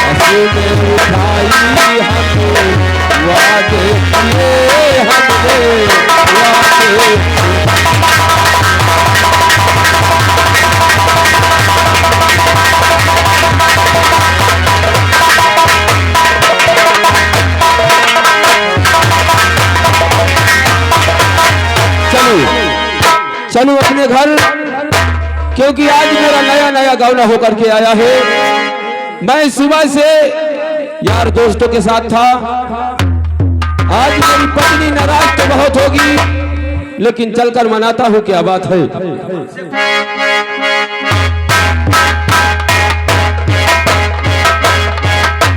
अपने उठाई हमने वादे किए हमने वादे। चलो अपने घर, क्योंकि आज मेरा नया नया गाना होकर के आया है। मैं सुबह से यार दोस्तों के साथ था। आज मेरी पत्नी नाराज तो बहुत होगी, लेकिन चलकर मनाता हूं। क्या बात है।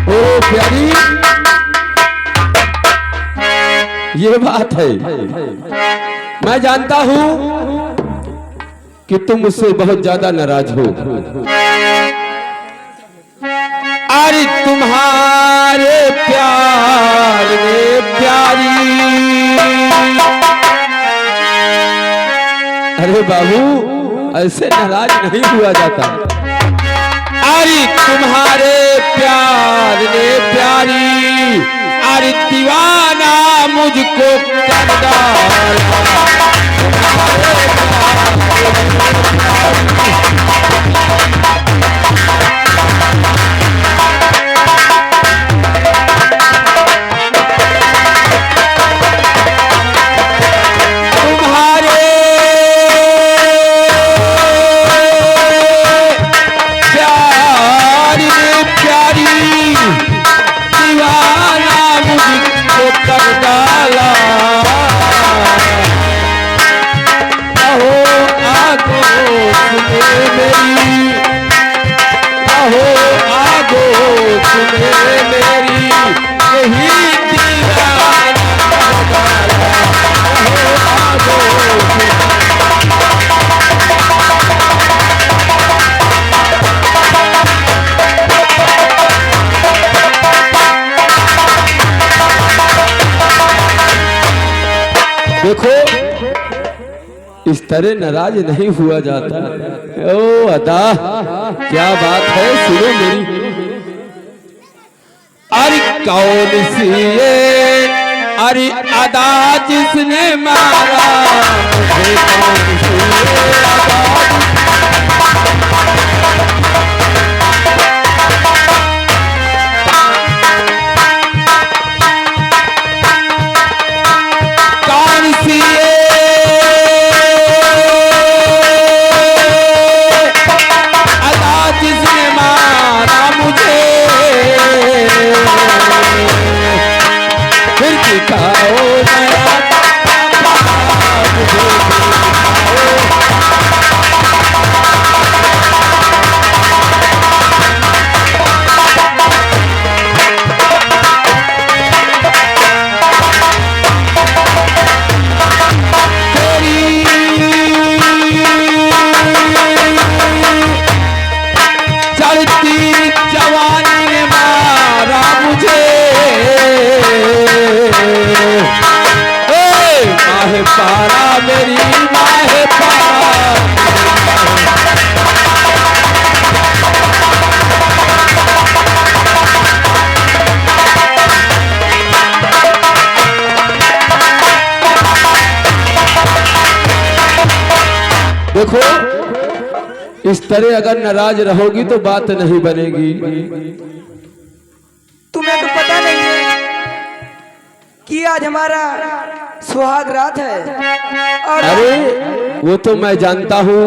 ओ प्यारी, ये बात है। मैं जानता हूं कि तुम मुझसे बहुत ज्यादा नाराज हो। अरे तुम्हारे प्यार में प्यारी, अरे बाबू ऐसे नाराज नहीं हुआ जाता। अरे तुम्हारे प्यार में प्यारी, अरे दीवाना मुझको कर डाला। देखो इस तरह नाराज नहीं हुआ जाता। ओ अदा क्या बात है, सुनो मेरी। अरे कौन सी ये अरे अदा जिसने मारा मुझे, कौन सी ये अदा पारा मेरी माहे पारा। देखो इस तरह अगर नाराज रहोगी तो बात नहीं बनेगी। तुम्हें तो पता नहीं है कि आज हमारा सुहाग रात है। और अरे वो तो मैं जानता हूँ,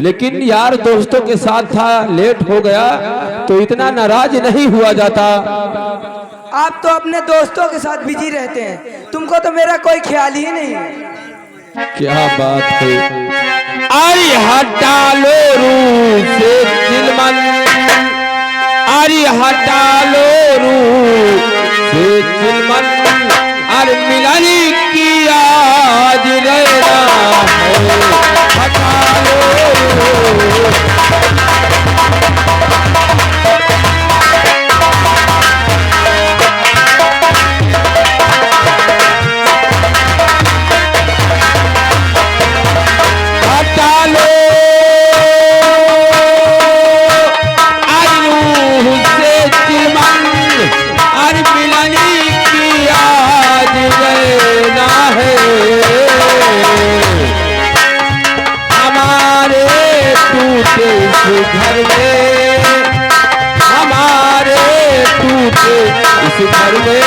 लेकिन यार दोस्तों के साथ था, लेट हो गया तो इतना नाराज नहीं हुआ जाता। आप तो अपने दोस्तों के साथ बिजी रहते हैं, तुमको तो मेरा कोई ख्याल ही नहीं। क्या बात है। अरे हटा लो रू से चिलमन, अरे हटा लो रू से चिलमन, अरे मिलन की आज रहना है, हटा लो हटा लो इस घर में हमारे टूटे, इस घर में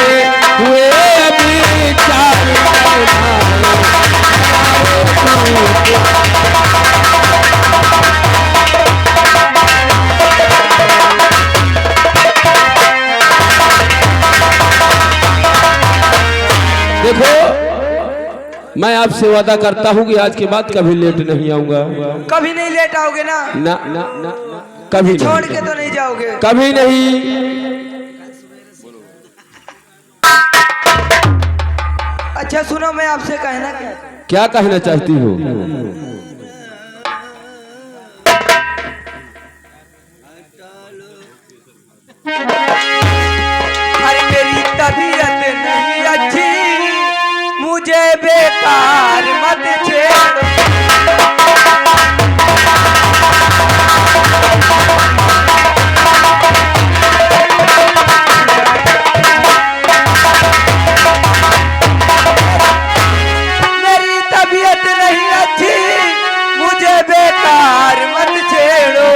हुए अभी 4 देखो, मैं आपसे वादा करता हूँ कि आज के बाद कभी लेट नहीं आऊंगा। कभी नहीं लेट आओगे ना? ना ना ना, कभी छोड़ नहीं। के तो नहीं जाओगे? कभी नहीं। अच्छा सुनो, मैं आपसे कहना क्या कहना चाहती हो? अरे मेरी तबीयत नहीं अच्छी, मुझे बेकार मत छेड़ो। मेरी तबीयत नहीं अच्छी, मुझे बेकार मत छेड़ो।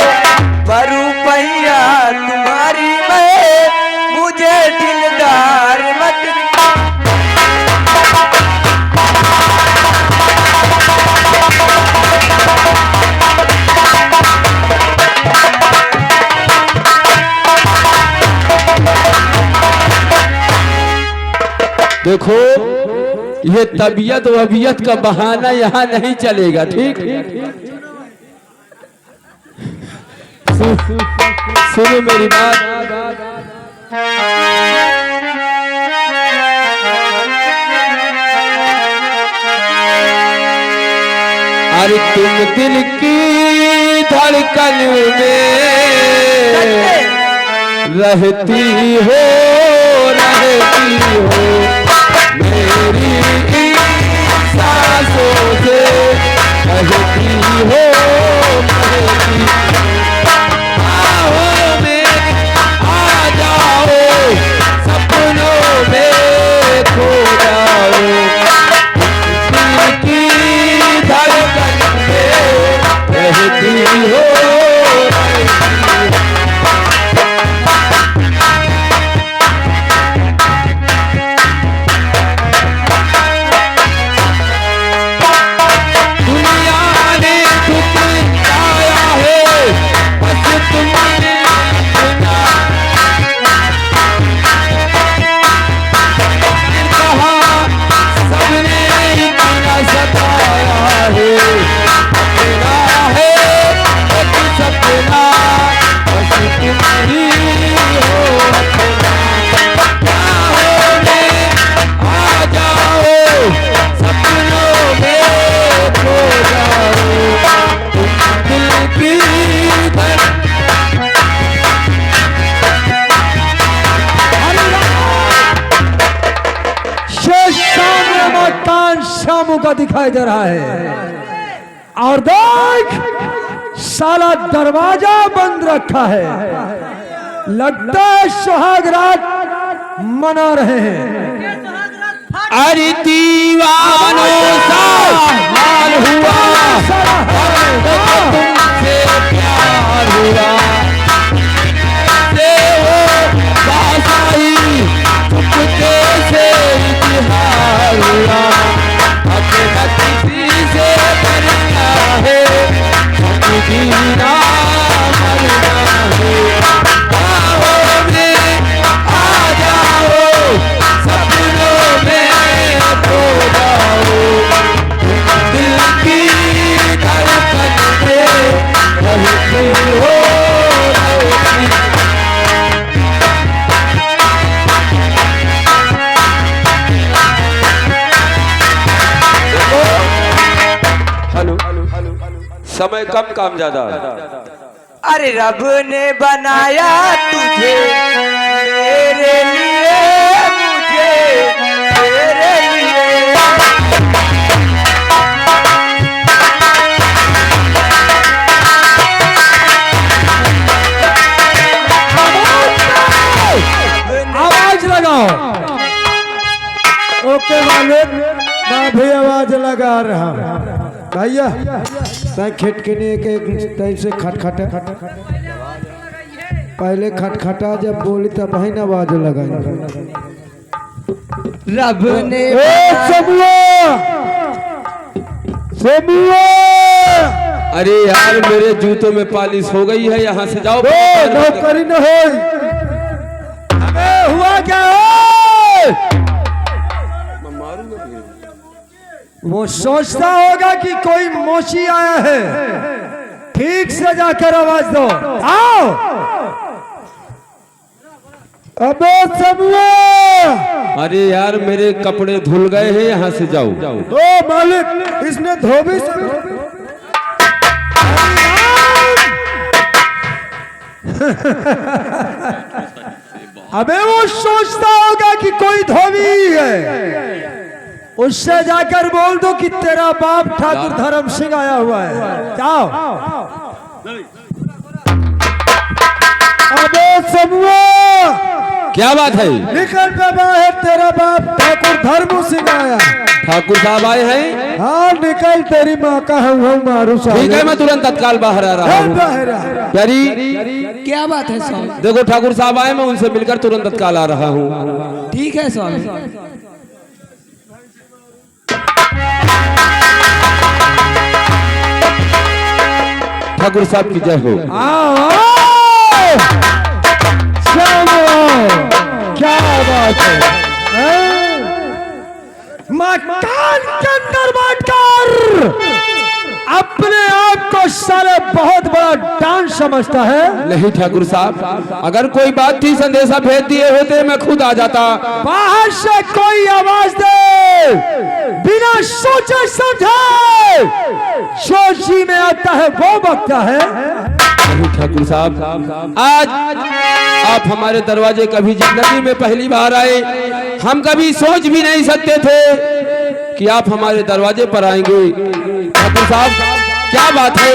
बरू पहिया तुम्हारी मैं, मुझे दिलदार मत। देखो, ये तबीयत वबीयत का बहाना यहाँ नहीं चलेगा, ठीक? सुनो मेरी बात। अरे तुम दिल की धड़कन में रहती हो, मेरी सांसों से कहती हो, बाहों में आ जाओ, सपनों में खो जाओ, दिल की धड़कन में रहती हो। शामू का दिखाई दे रहा है, और देख साला दरवाजा बंद रखा है। लगता है सुहाग रात मना रहे हैं। अरे दीवानों सा हाल हुआ, तुमसे प्यार हुआ, चुपके से इतिहार हुआ, किसी से करना है, जीना मरना है, बाहों में आ जाओ, सपनों में खो जाओ, दिल की धड़कन में रहती हो। समय कम काम ज्यादा। अरे रब ने बनाया तुझे मेरे लिए, मुझे तेरे लिए। आवाज लगाओ। ओके मालिक, मैं भी आवाज लगा रहा हूँ। भैया तय खिटकिनी के तय से खटखटा पहले खटखटा जब बोली तब ही ना आवाज लगाई। रब ने अरे यार मेरे जूतों में पालिश हो गई है, यहाँ से जाओ। नौकरी न हो। अबे हुआ क्या है? वो सोचता होगा कि कोई मोची आया है, ठीक से जाकर आवाज दो। आओ। अबे सबुआ! अरे यार मेरे कपड़े धुल गए हैं, यहाँ से जाओ। ओ मालिक, इसने धोबी से अबे वो सोचता होगा कि कोई धोबी है, उससे जाकर बोल दो कि तेरा बाप ठाकुर धर्म सिंह आया हुआ है। जाओ। अबे सबुआ! क्या बात है? निकल पे बाहर, तेरा बाप ठाकुर धर्म सिंह आया। ठाकुर साहब आए हैं? हाँ निकल, तेरी माँ का हूँ मारू साहब। ठीक है, मैं तुरंत तत्काल बाहर आ रहा हूँ। प्यारी क्या बात है स्वामी? देखो ठाकुर साहब आए, मैं उनसे मिलकर तुरंत तत्काल आ रहा हूँ। ठीक है स्वामी। ठाकुर साहब की जय हो। क्या बात है? मकान के अंदर बैठकर अपने आप को साले बहुत बड़ा डांस समझता है। नहीं ठाकुर साहब, अगर कोई बात थी संदेशा भेज दिए होते मैं खुद आ जाता। बाहर से कोई आवाज दे, बिना सोचे समझे जो जी में आता है वो बकता है। नहीं ठाकुर साहब, आज आप हमारे दरवाजे कभी जिंदगी में पहली बार आए। हम कभी सोच भी नहीं सकते थे कि आप हमारे दरवाजे पर आएंगे। ठाकुर साहब, क्या बात है?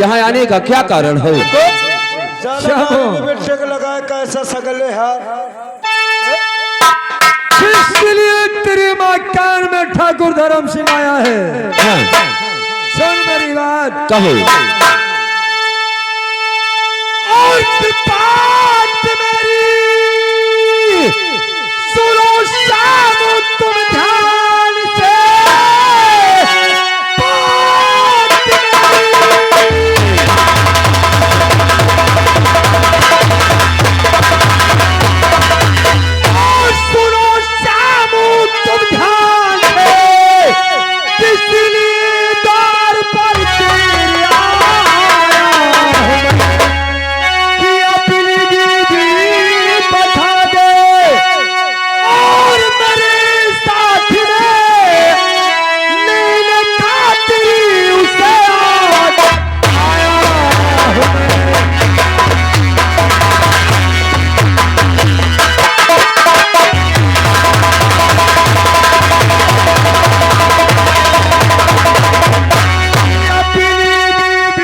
यहाँ आने का क्या कारण है? लगाए कैसा सगले है, इसलिए तेरे मकान में ठाकुर धर्म सिंह आया है। हाँ। सुन मेरी बात। कहो। और बात मेरी सुनो शाम, तुम ध्यान से बात मेरी। और सुनो शाम, तुम ध्यान से, किसलिए द्वार पर तेरे आया कि अपनी बीवी बता दे और मेरे साथ में लेने खातिर उसे आया हूं मैं। अपनी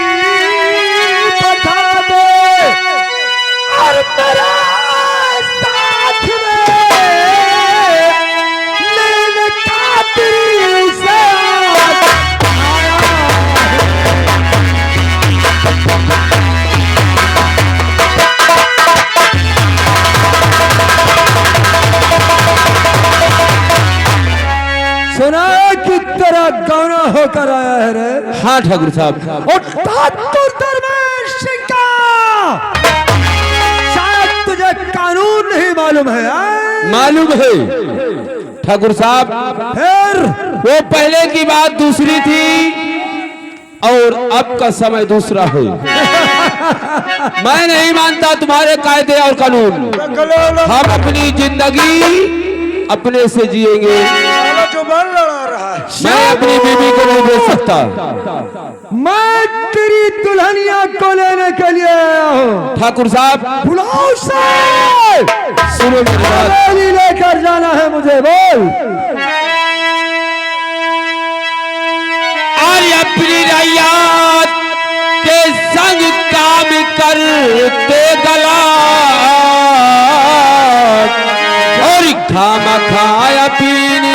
बीवी बता दे और मेरे साथ में लेने खातिर उसे आया हूं। सुना कि तेरा गाना होकर आया है रे। हाँ ठाकुर साहब। और ठाकुर धर्मेश सिंह का शायद तुझे कानून नहीं मालूम है। मालूम है ठाकुर साहब, फिर वो पहले की बात दूसरी थी और अब का समय दूसरा है। मैं नहीं मानता तुम्हारे कायदे और कानून। हम अपनी जिंदगी अपने से जिएंगे। जो बल लड़ा रहा है, मैं अपनी बीवी को नहीं बेच सकता। मैं तेरी दुल्हनिया को लेने के लिए आया हूँ। ठाकुर साहब बुलाओ से, सुनो मेरी बात। हवेली लेकर जाना है मुझे, बोल। और अपनी रैयत के संग काम करते गला और खामा खाया पीनी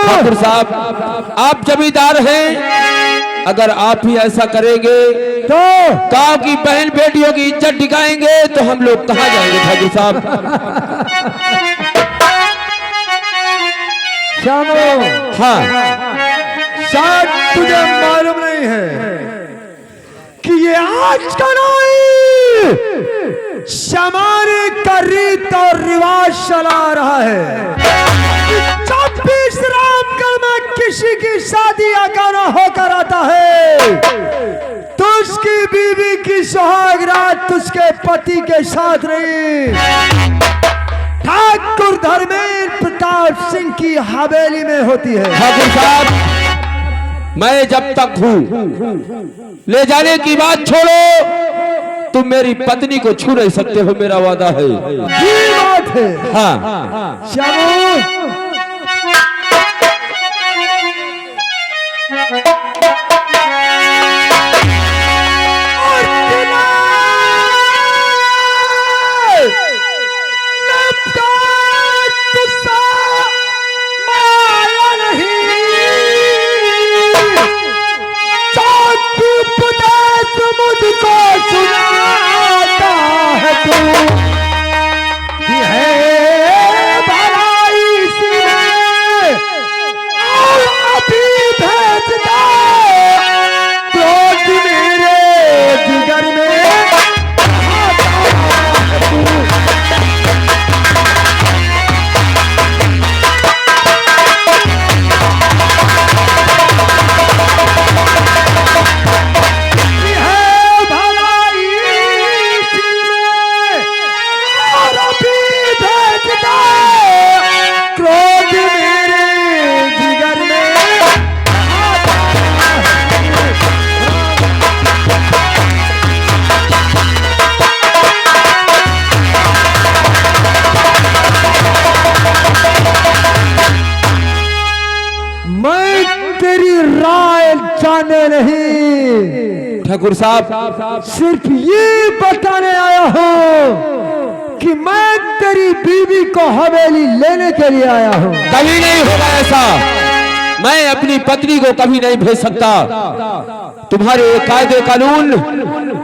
ठाकुर साहब, आप जमींदार हैं, अगर आप ही ऐसा करेंगे तो गांव की बहन बेटियों की इज्जत दिखाएंगे तो हम लोग कहाँ जाएंगे ठाकुर साहब? श्यामो, हाँ, शायद तुझे मालूम नहीं है कि ये आज का नहीं जमाने का रीत और रिवाज चला रहा है। जब भी इस रामगढ़ में किसी की शादी आगाना होकर आता है तो उसकी बीवी की सुहाग रात उसके पति के साथ नहीं, ठाकुर धर्मेंद्र प्रताप सिंह की हवेली में होती है। ठाकुर साहब, मैं जब तक हूँ, ले जाने की बात छोड़ो, तुम मेरी पत्नी को छू नहीं सकते हो, मेरा वादा है। ये बात है। हाँ, श्यामो, नहीं ठाकुर साहब, सिर्फ ये बताने आया हूँ कि मैं तेरी बीवी को हवेली लेने के लिए आया हूँ। कभी नहीं होगा ऐसा, मैं अपनी पत्नी को कभी नहीं भेज सकता। तुम्हारे कायदे कानून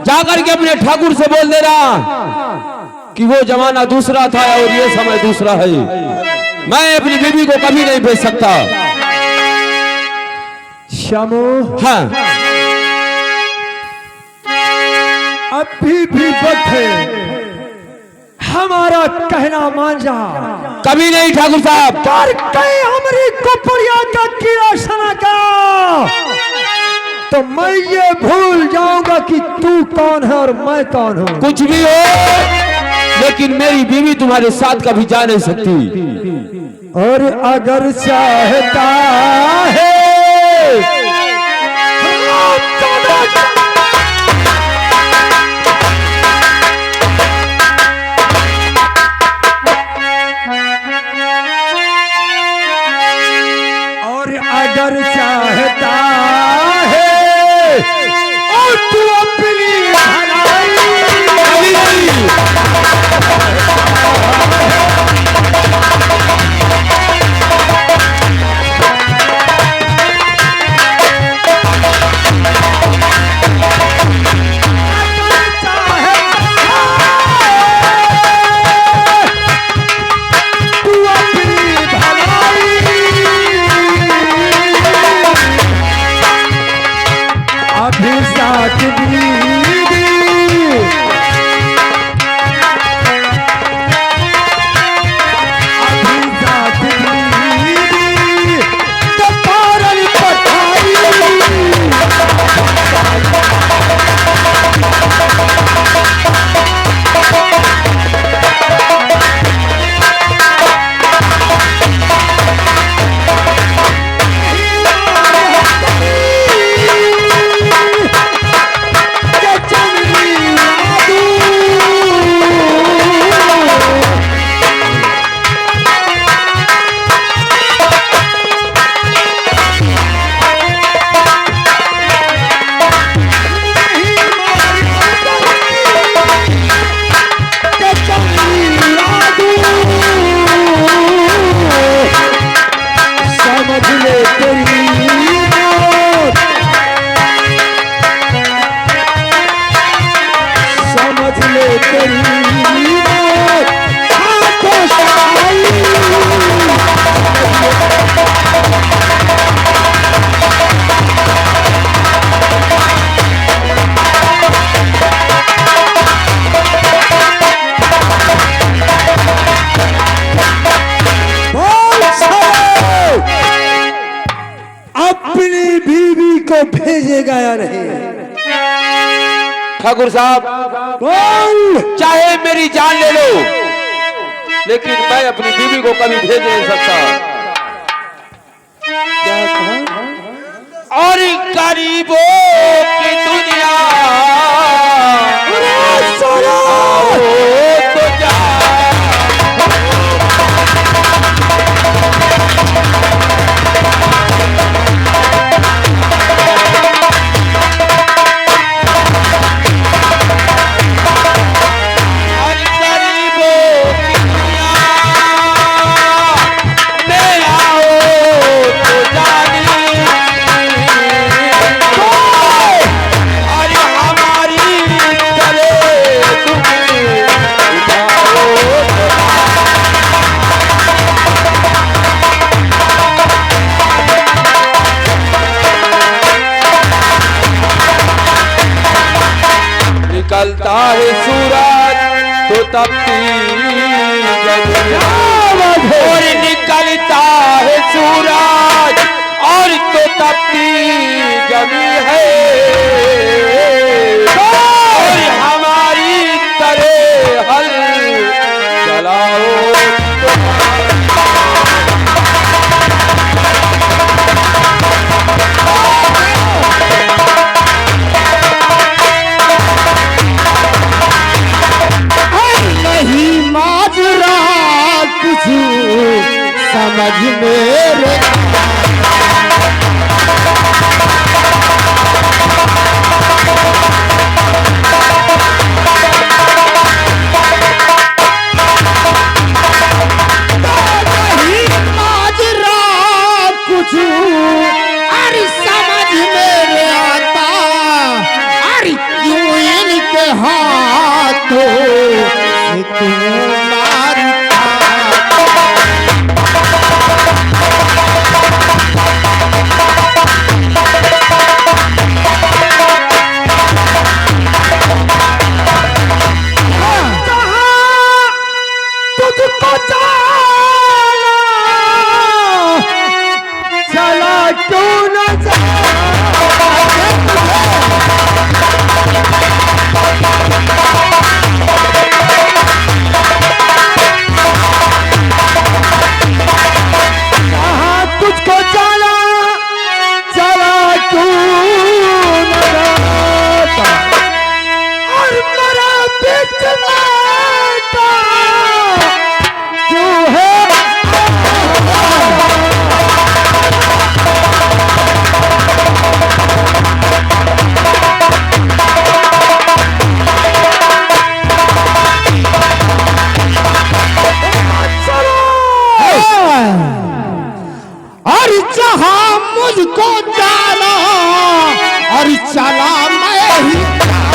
जाकर के अपने ठाकुर से बोल देना कि वो जमाना दूसरा था और ये समय दूसरा है। मैं अपनी बीवी को कभी नहीं भेज सकता। श्यामो, हाँ, अभी भी वक्त है, हमारा कहना मान जा। कभी नहीं ठाकुर साहब। कर कहीं हमारी कुपड़िया का कीड़ा सना का तो मैं ये भूल जाऊंगा कि तू कौन है और मैं कौन हूँ। कुछ भी हो, लेकिन मेरी बीवी तुम्हारे साथ कभी जा नहीं सकती। और अगर चाहता है अगर चाहता है और तू अपनी तेरी मौत हाथों से आई। अपनी बीवी को भेजेगा या नहीं? ठाकुर साहब, बोल। चाहे मेरी जान ले लो, लेकिन मैं अपनी बीवी को कभी भेज नहीं सकता। क्या कहा? और गरीबों की दुनिया आओ तो जा। निकलता है सूरज तो तपती और निकलता है सूरज और तो तपती जमी है और हमारी तरह हल चलाओ। कुछ समझ मेरे कुछ अरे समझ मेरे आता अरे क्यों इनके हाथों